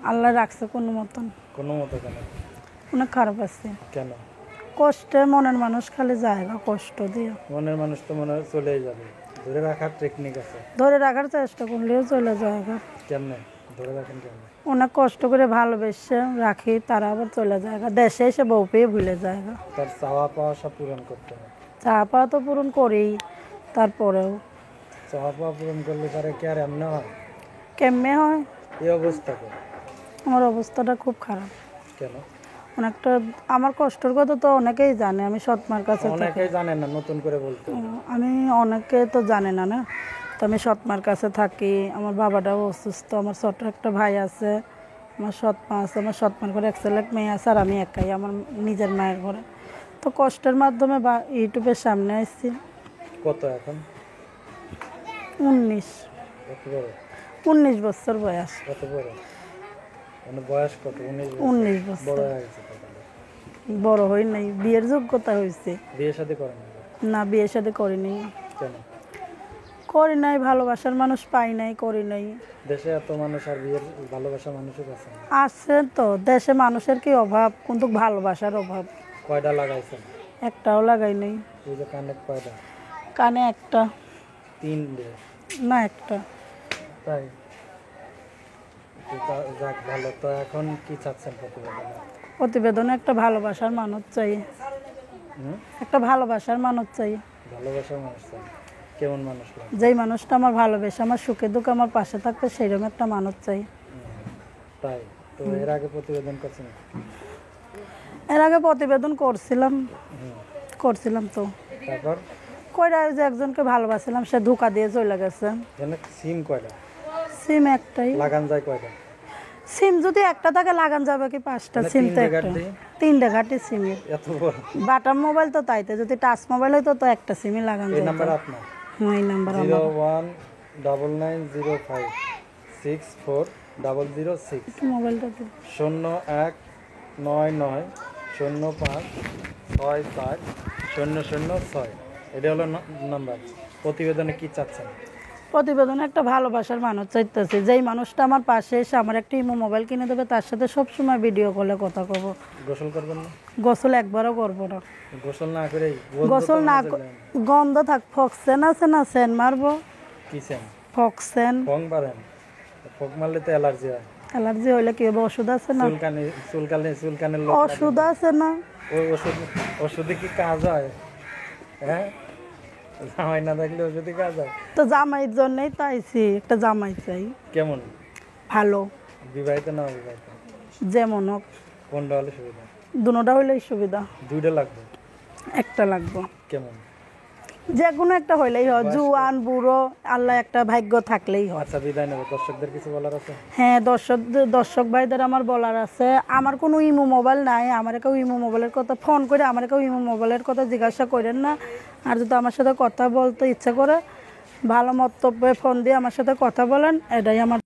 আল্লাহ রাখছে কোনো মতন কোনো মতো কেন? অনেক খারাপ আছে। কেন? কষ্টে মনের মানুষ খালি জায়গা কষ্ট দিয়ে মনের মানুষ তো মনে হয় চলেই যাবে, ধরে রাখার টেকনিক আছে। ধরে রাখার চেষ্টা করলেও চলে জায়গা। কেমনে ধরে রাখেন কেমনে? অনেক কষ্ট করে ভালোবেসে রাখি, তারা আবার চলে জায়গা, দেশে এসে বউ পেয়ে ভুলে জায়গা। তার চাওয়া পাওয়া সব পূরণ করতে হবে। চা পাওয়া তো পূরণ করি, তারপরেও চাওয়া পাওয়া পূরণ করলে তারা কি আর এমনি হয়? কেমনে হয়? এই অবস্থা কেন? আমার অবস্থাটা খুব খারাপ। কেন? অনেকটা আমার কষ্টের কথা তো অনেকেই জানে, আমি সৎমার কাছে থাকি। অনেকেই জানে না, নতুন করে বলতে হবে। আমি অনেকে তো জানে না, না তো আমি সৎমার কাছে থাকি। আমার বাবাটাও অসুস্থ, আমার ছোট একটা ভাই আছে, আমার সৎমা আছে, আমার সৎমার ঘরে এক ছেলে এক মেয়ে আছে, আর আমি একাই আমার নিজের মায়ের ঘরে। তো কষ্টের মাধ্যমে বা ইউটিউবের সামনে আসছি। কত এখন? 19 কত বড়? 19 বছর বয়স। কত বড় মানে বয়স কত? 19 বছর। বড় হয়ে গেছে তাহলে। বড় হই নাই, বিয়ের যোগ্যতা হয়েছে। বিয়ে শাদী করেন না? না, বিয়ের সাথে করিনি। কেন? করি নাই, ভালোবাসার মানুষ পাই নাই, করি নাই। দেশে এত মানুষ আর বিয়ের ভালোবাসা মানুষের কাছে না। আছে তো, দেশে মানুষের কি অভাব, কিন্তু ভালোবাসার অভাব। কয়টা লাগাইছেন? একটাও লাগাই নাই। এই যে কানে কয়টা? কানে একটা। 3 দিয়ে? না, একটা। তাই? যাক ভালো। তো এখন কি চাচ্ছেন প্রতিবেদনে? প্রতিবেদনে একটা ভালোবাসার মানুষ চাই। হুম? একটা ভালোবাসার মানুষ চাই। ভালোবাসার মানুষ চাই? কেমন মানুষ লাগে? যেই মানুষটা আমার ভালোবেসে আমার সুখে দুঃখে আমার পাশে থাকবে, সেইরকম একটা মানুষ চাই। তাই? তো এর আগে প্রতিবেদন করছেন? এর আগে প্রতিবেদন করছিলাম তো। তারপর? কইরা যে একজনকে ভালোবাসছিলাম, সে ধোঁকা দিয়ে চলে গেছে। সিম কয়টা? সিম একটাই। লাগান যায় কয়টা? সিম যদি একটা থাকে লাগান যাবে কি 5টা? সিম তো একটা। 3টে ঘাটি সিম। এত বড় বাটার মোবাইল তো তাইতে, যদি টাচ মোবাইল হইতো তো একটা সিমই লাগান এই যায়। নাম্বার আপনার? হ্যাঁ, এই নাম্বার আমার। 01990564006 মোবাইলটা তো 019905640006। এটা হলো নাম্বার। প্রতিবেদনে কি চাচ্ছেন? প্রতিবেদনে একটা ভালোবাসার মানুষ চাইতেছি, যেই মানুষটা আমার পাশে এসে আমার একটা ইমো মোবাইল কিনে দেবে, তার সাথে সবসময় ভিডিও কলে কথা কব। গোসল করবেন না? গোসল একবারও করবো না। গোসল না করে গোসল না, গন্ধ থাক, ফক্সেন আছে না, সেন মারবো। কি সেন? ফক্সেন। ফং মারেন? ফং মারলে তো অ্যালার্জি হয়। অ্যালার্জি হইলে কি হবে? ওষুধ আছে না? চুলকানের ওষুধ আছে না? ওই ওষুধে কি কাজ হয়? হ্যাঁ, জামাই না থাকলে ওষুধে কাজ হয়? তো জামাইয়ের জন্যই তো আইছি, একটা জামাই চাই। কেমন? ভালো। বিবাহিত না অবিবাহিত? যেমন হোক। কোনটা হলে সুবিধা? দুটোটা হইলেই সুবিধা। 2টা লাগবে? একটা লাগবে। কেমন? যে কোনো একটা হইলেই হয়, জুয়ান বুড়ো, আল্লাহ একটা ভাগ্য থাকলেই হয়। আচ্ছা, বিদায় নেব। দর্শকদের কিছু বলার আছে? হ্যাঁ, দর্শক ভাইদের আমার বলার আছে, আমার কোনো ইমো মোবাইল নাই, আমার কেউ ইমো মোবাইলের কথা ফোন করে আমার কেউ ইমো মোবাইলের কথা জিজ্ঞাসা করেন না। আর যদি আমার সাথে কথা বলতে ইচ্ছা করে, ভালো মন্তব্যে ফোন দিয়ে আমার সাথে কথা বলেন, এটাই আমার